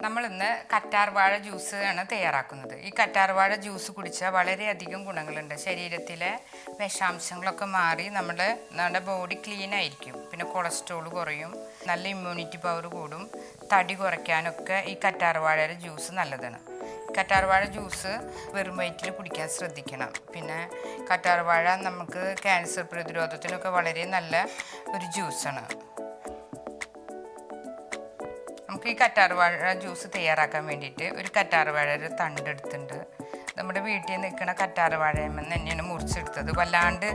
നമ്മൾ ഇന്ന് കറ്റാർവാഴ ജ്യൂസ് ആണ് തയ്യാറാക്കുന്നത്. ഈ കറ്റാർവാഴ ജ്യൂസ് കുടിച്ചാൽ വളരെയധികം ഗുണങ്ങളുണ്ട്. ശരീരത്തിലെ വിഷാംശങ്ങളൊക്കെ മാറി നമ്മുടെ ബോഡി ക്ലീൻ ആയിരിക്കും. പിന്നെ കൊളസ്ട്രോൾ കുറയും, നല്ല ഇമ്മ്യൂണിറ്റി പവർ കൂടും, തടി കുറയ്ക്കാനൊക്കെ ഈ കറ്റാർവാഴയുടെ ജ്യൂസ് നല്ലതാണ്. കറ്റാർവാഴ ജ്യൂസ് വെറും വയറ്റിൽ കുടിക്കാൻ ശ്രദ്ധിക്കണം. പിന്നെ കറ്റാർവാഴ നമുക്ക് ക്യാൻസർ പ്രതിരോധത്തിനൊക്കെ വളരെ നല്ല ഒരു ജ്യൂസാണ്. നമുക്ക് ഈ കറ്റാർവാഴ ജ്യൂസ് തയ്യാറാക്കാൻ വേണ്ടിയിട്ട് ഒരു കറ്റാർവാഴയുടെ തണ്ടെടുത്തിട്ടുണ്ട്. നമ്മുടെ വീട്ടിൽ നിൽക്കുന്ന കറ്റാർവാഴയെന്ന് തന്നെയാണ് മുറിച്ചെടുത്തത്. വല്ലാണ്ട്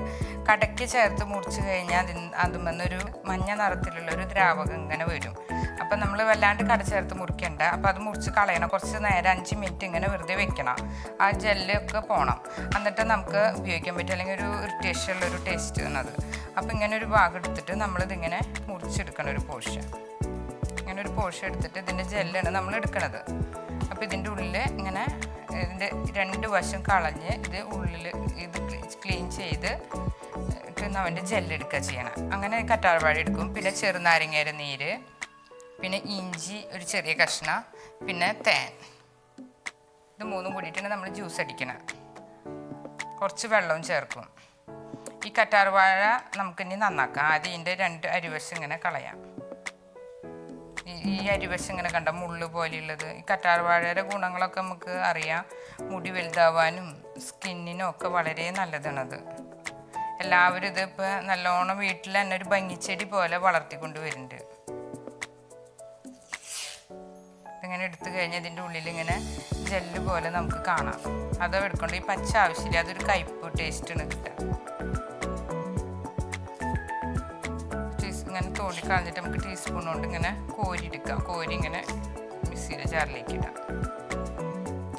കടയ്ക്ക് ചേർത്ത് മുറിച്ച് കഴിഞ്ഞാൽ അതുമെന്നൊരു മഞ്ഞ നിറത്തിലുള്ളൊരു ദ്രാവകം ഇങ്ങനെ വരും. അപ്പം നമ്മൾ വല്ലാണ്ട് കട ചേർത്ത് മുറിക്കണ്ട. അപ്പോൾ അത് മുറിച്ച് കളയണം. കുറച്ച് നേരം 5 മിനിറ്റ് ഇങ്ങനെ വെറുതെ വെക്കണം. ആ ജെല്ലൊക്കെ പോകണം. എന്നിട്ട് നമുക്ക് ഉപയോഗിക്കാൻ പറ്റും. അല്ലെങ്കിൽ ഒരു ഇറിറ്റേഷനുള്ളൊരു ടേസ്റ്റ് ആണ് അത്. അപ്പോൾ ഇങ്ങനെ ഒരു ഭാഗം എടുത്തിട്ട് നമ്മളിതിങ്ങനെ മുറിച്ചെടുക്കണം. ഒരു പോർഷൻ ഇങ്ങനെ ഒരു പോർഷൻ എടുത്തിട്ട് ഇതിൻ്റെ ജെല്ലാണ് നമ്മൾ എടുക്കണത്. അപ്പോൾ ഇതിൻ്റെ ഉള്ളിൽ ഇങ്ങനെ ഇതിൻ്റെ 2 വശം കളഞ്ഞ് ഇത് ക്ലീൻ ചെയ്ത് അവൻ്റെ ജെല്ലെടുക്കുക ചെയ്യണം. അങ്ങനെ കറ്റാർവാഴ എടുക്കും. പിന്നെ ചെറുനാരങ്ങയുടെ നീര്, പിന്നെ ഇഞ്ചി ഒരു ചെറിയ കഷ്ണം, പിന്നെ തേൻ. ഇത് 3 കൂടിയിട്ടാണ് നമ്മൾ ജ്യൂസ് അടിക്കണം. കുറച്ച് വെള്ളവും ചേർക്കും. ഈ കറ്റാർവാഴ നമുക്കിനി നന്നാക്കാം. ആദ്യം ഇതിൻ്റെ 2 അരിവശം ഇങ്ങനെ കളയാം. ഈ അരിവശം ഇങ്ങനെ കണ്ട മുള്ളു പോലെയുള്ളത്. ഈ കറ്റാർവാഴയുടെ ഗുണങ്ങളൊക്കെ നമുക്ക് അറിയാം. മുടി വലുതാവാനും സ്കിന്നിനും ഒക്കെ വളരെ നല്ലതാണത്. എല്ലാവരും ഇതിപ്പോൾ നല്ലോണം വീട്ടിൽ തന്നെ ഒരു ഭംഗിച്ചെടി പോലെ വളർത്തിക്കൊണ്ട് വരുന്നുണ്ട്. ഇതിങ്ങനെ എടുത്തു കഴിഞ്ഞാൽ ഇതിൻ്റെ ഉള്ളിൽ ഇങ്ങനെ ജെല്ല് പോലെ നമുക്ക് കാണാം. അത് എടുക്കൊണ്ട് ഈ പച്ച ആവശ്യമില്ല. അതൊരു കയ്പ്പ് ടേസ്റ്റാണ് കിട്ടുക. ഇങ്ങനെ തോണ്ടി കളഞ്ഞിട്ട് നമുക്ക് ടീസ്പൂൺ കൊണ്ട് ഇങ്ങനെ കോരിയെടുക്കാം. കോരി ഇങ്ങനെ മിക്സിയുടെ ജാറിലേക്ക് ഇടാം.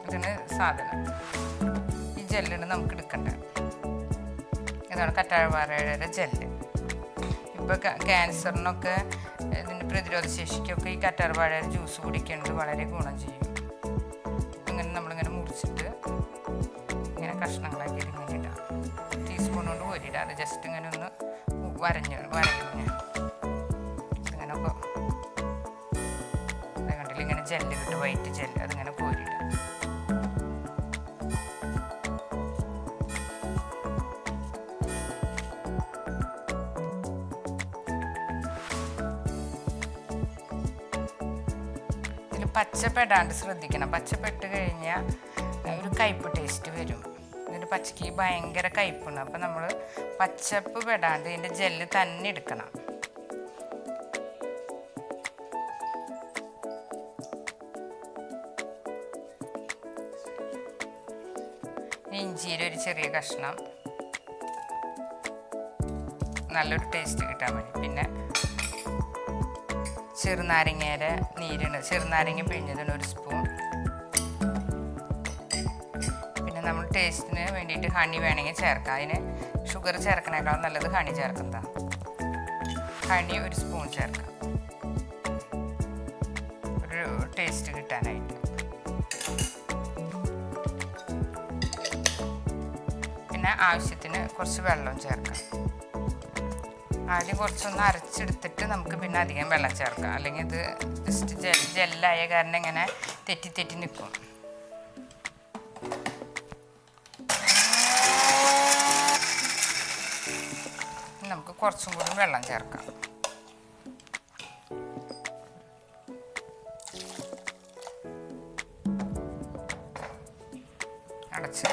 ഇതാണ് സാധനം. ഈ ജെല്ലാണ് നമുക്ക് എടുക്കേണ്ടത്. ഇതാണ് കറ്റാർവാഴയുടെ ജെല്ല്. ഇപ്പോൾ ക്യാൻസറിനൊക്കെ ഇതിൻ്റെ പ്രതിരോധ ശേഷിക്കൊക്കെ ഈ കറ്റാർവാഴയുടെ ജ്യൂസ് കുടിക്കുന്നത് വളരെ ഗുണം ചെയ്യും. ഇങ്ങനെ നമ്മളിങ്ങനെ മുറിച്ചിട്ട് ഇങ്ങനെ കഷ്ണങ്ങളാക്കിയിട്ട് ഇങ്ങനെ ഇടാം. ടീസ്പൂൺ കൊണ്ട് കോരിയിടാം. അത് ജസ്റ്റ് ഇങ്ങനെ ഒന്ന് വരഞ്ഞ് ഇങ്ങനെ ജെല്ല് കിട്ടും, വൈറ്റ് ജെല്ല്. അതിങ്ങനെ കോരിയിടാം. ഇതിൽ പച്ചപ്പെടാണ്ട് ശ്രദ്ധിക്കണം. പച്ചപ്പെട്ട് കഴിഞ്ഞാൽ ഒരു കയ്പ്പ് ടേസ്റ്റ് വരും. ഇതിൻ്റെ പച്ചക്ക് ഭയങ്കര കയ്പ്പാണ്. അപ്പം നമ്മൾ പച്ചപ്പ് പെടാണ്ട് ഇതിൻ്റെ ജെല്ല് തന്നെ എടുക്കണം. ഇഞ്ചിയുടെ ഒരു ചെറിയ കഷ്ണം, നല്ലൊരു ടേസ്റ്റ് കിട്ടാൻ വേണ്ടി. പിന്നെ ചെറുനാരങ്ങയുടെ നീരാണ്, ചെറുനാരങ്ങ പിഴിഞ്ഞതിന് 1 സ്പൂൺ. പിന്നെ നമ്മൾ ടേസ്റ്റിന് വേണ്ടിയിട്ട് ഹണി വേണമെങ്കിൽ ചേർക്കാം. അതിന് ഷുഗർ ചേർക്കണേക്കാൾ നല്ലത് ഹണി ചേർക്കുന്നതാണ്. ഹണി 1 സ്പൂൺ ചേർക്കാം, ഒരു ടേസ്റ്റ് കിട്ടാനായിട്ട്. പിന്നെ ആവശ്യത്തിന് കുറച്ച് വെള്ളം ചേർക്കാം. ആദ്യം കുറച്ചൊന്ന് അരച്ചെടുത്തിട്ട് നമുക്ക് പിന്നെ അധികം വെള്ളം ചേർക്കാം. അല്ലെങ്കിൽ ഇത് ജസ്റ്റ് ജെല്ലായ കാരണം ഇങ്ങനെ തെറ്റി നിൽക്കും. നമുക്ക് കുറച്ചും കൂടി വെള്ളം ചേർക്കാം. അടച്ച്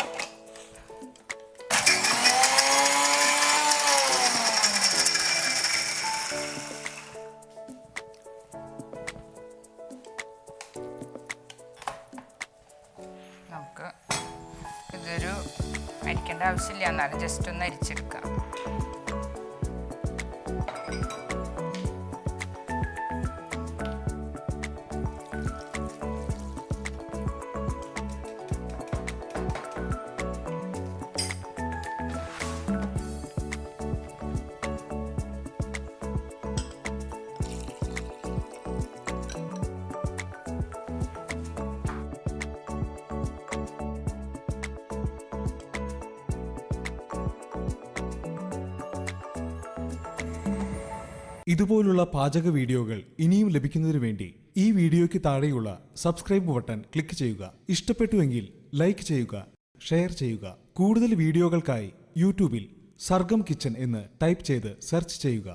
നമുക്ക് ഇതൊരു അരിക്കേണ്ട ആവശ്യമില്ല. എന്നാലും ജസ്റ്റ് ഒന്ന് അരിച്ചെടുക്കാം. ഇതുപോലുള്ള പാചക വീഡിയോകൾ ഇനിയും ലഭിക്കുന്നതിനു വേണ്ടി ഈ വീഡിയോയ്ക്ക് താഴെയുള്ള സബ്സ്ക്രൈബ് ബട്ടൺ ക്ലിക്ക് ചെയ്യുക. ഇഷ്ടപ്പെട്ടുവെങ്കിൽ ലൈക്ക് ചെയ്യുക, ഷെയർ ചെയ്യുക. കൂടുതൽ വീഡിയോകൾക്കായി യൂട്യൂബിൽ സർഗം കിച്ചൻ എന്ന് ടൈപ്പ് ചെയ്ത് സെർച്ച് ചെയ്യുക.